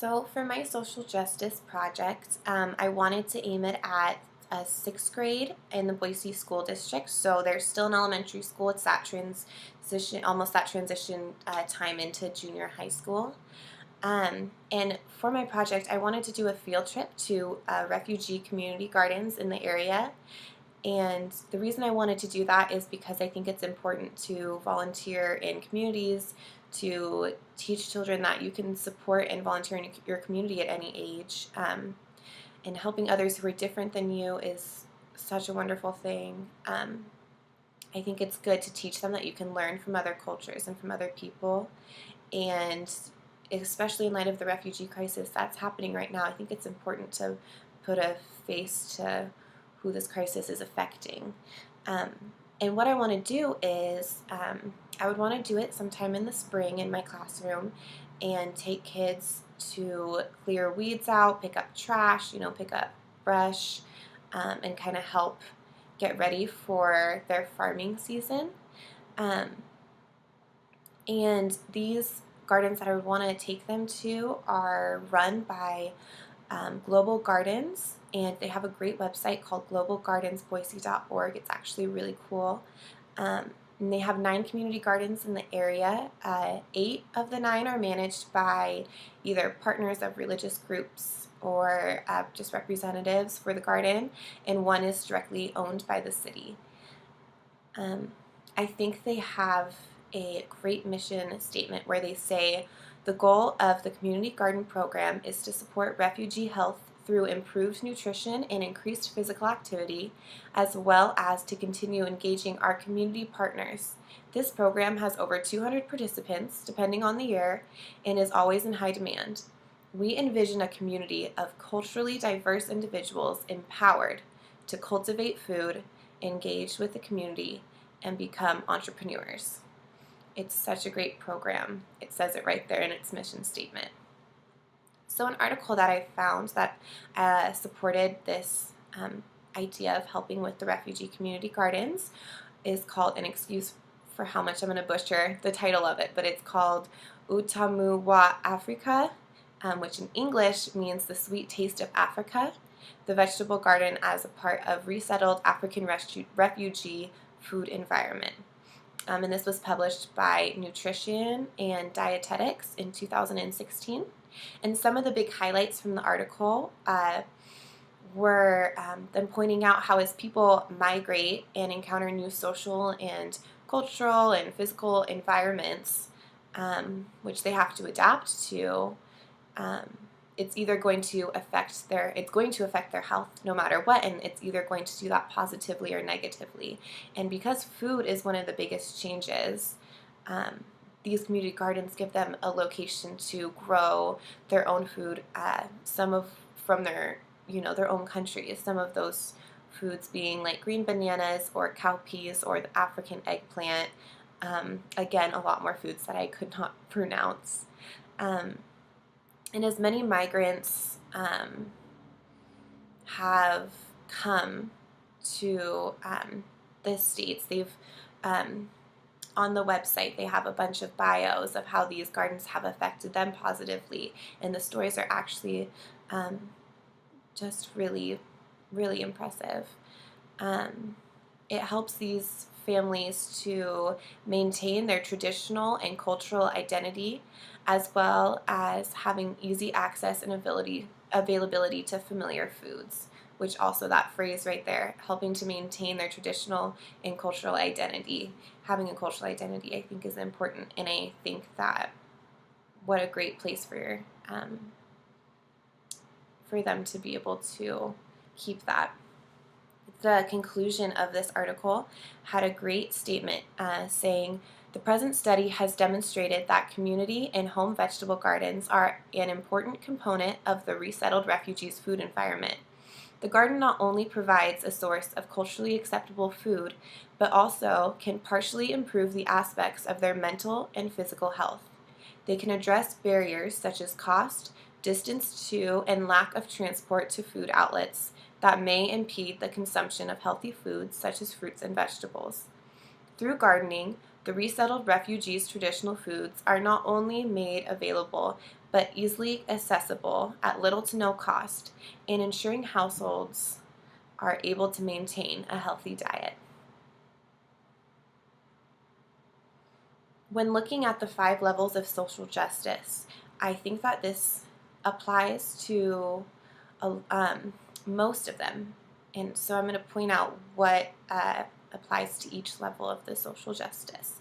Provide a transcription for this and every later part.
So for my social justice project, I wanted to aim it at sixth grade in the Boise School District. So there's still an elementary school. It's that transition, almost that transition time into junior high school. And for my project, I wanted to do a field trip to refugee community gardens in the area. And the reason I wanted to do that is because I think it's important to volunteer in communities, to teach children that you can support and volunteer in your community at any age. And helping others who are different than you is such a wonderful thing. I think it's good to teach them that you can learn from other cultures and from other people. And especially in light of the refugee crisis that's happening right now, I think it's important to put a face to who this crisis is affecting. Um, and what I want to do is, I would want to do it sometime in the spring in my classroom and take kids to clear weeds out, pick up trash, pick up brush, and kind of help get ready for their farming season. Um, and these gardens that I would want to take them to are run by Global Gardens, and they have a great website called globalgardensboise.org. It's actually really cool. And they have 9 community gardens in the area. 8 of the 9 are managed by either partners of religious groups or just representatives for the garden, and 1 is directly owned by the city. I think they have a great mission statement where they say the goal of the community garden program is to support refugee health through improved nutrition and increased physical activity, as well as to continue engaging our community partners. This program has over 200 participants, depending on the year, and is always in high demand. We envision a community of culturally diverse individuals empowered to cultivate food, engage with the community, and become entrepreneurs. It's such a great program. It says it right there in its mission statement. So an article that I found that supported this idea of helping with the refugee community gardens is called, an excuse for how much I'm going to butcher the title of it, but it's called Utamu wa Africa, which in English means the sweet taste of Africa, the vegetable garden as a part of resettled African refugee food environment. And this was published by Nutrition and Dietetics in 2016. And some of the big highlights from the article were them pointing out how as people migrate and encounter new social and cultural and physical environments, which they have to adapt to, it's either going to affect their health no matter what, and it's either going to do that positively or negatively. And because food is one of the biggest changes, these community gardens give them a location to grow their own food, from their own countries. Some of those foods being like green bananas or cowpeas or the African eggplant. Again, a lot more foods that I could not pronounce. And as many migrants have come to the States, they've on the website they have a bunch of bios of how these gardens have affected them positively, and the stories are actually just really, really impressive. It helps these families to maintain their traditional and cultural identity, as well as having easy access and availability to familiar foods, which also that phrase right there, helping to maintain their traditional and cultural identity. Having a cultural identity, I think, is important, and I think that what a great place for them to be able to keep that. The conclusion of this article had a great statement saying, the present study has demonstrated that community and home vegetable gardens are an important component of the resettled refugees' food environment. The garden not only provides a source of culturally acceptable food, but also can partially improve the aspects of their mental and physical health. They can address barriers such as cost, distance to, and lack of transport to food outlets that may impede the consumption of healthy foods such as fruits and vegetables. Through gardening, the resettled refugees' traditional foods are not only made available, but easily accessible at little to no cost, and ensuring households are able to maintain a healthy diet. When looking at the 5 levels of social justice, I think that this applies to most of them. And so I'm going to point out what applies to each level of the social justice.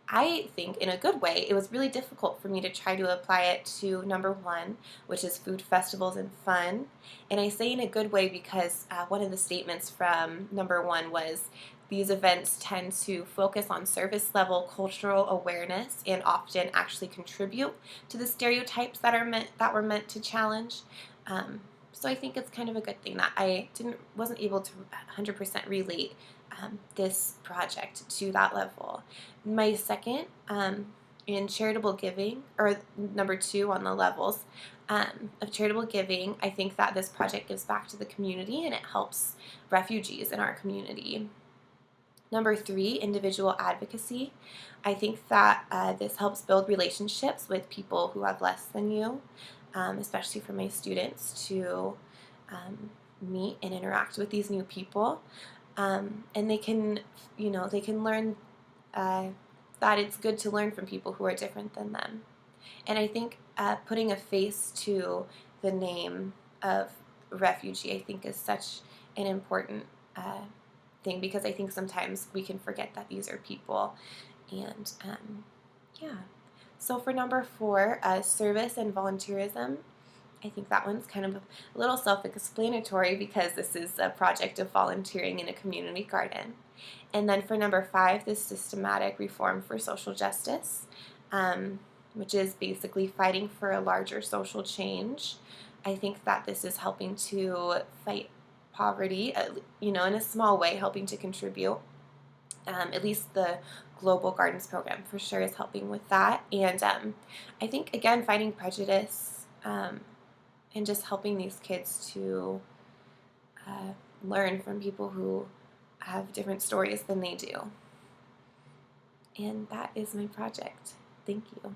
I think, in a good way, it was really difficult for me to try to apply it to number 1, which is food festivals and fun. And I say in a good way because one of the statements from number 1 was these events tend to focus on service level cultural awareness and often actually contribute to the stereotypes that were meant to challenge. So I think it's kind of a good thing that I wasn't able to 100% relate this project to that level. My second, in charitable giving, or number 2 on the levels of charitable giving, I think that this project gives back to the community and it helps refugees in our community. Number 3, individual advocacy. I think that this helps build relationships with people who have less than you, especially for my students to meet and interact with these new people. And they can learn that it's good to learn from people who are different than them. And I think putting a face to the name of refugee, I think, is such an important thing, because I think sometimes we can forget that these are people. And yeah. So for number 4, service and volunteerism, I think that one's kind of a little self-explanatory because this is a project of volunteering in a community garden. And then for number 5, this systematic reform for social justice, which is basically fighting for a larger social change. I think that this is helping to fight poverty, in a small way, helping to contribute. At least the Global Gardens program for sure is helping with that. And I think, again, fighting prejudice and just helping these kids to learn from people who have different stories than they do. And that is my project. Thank you.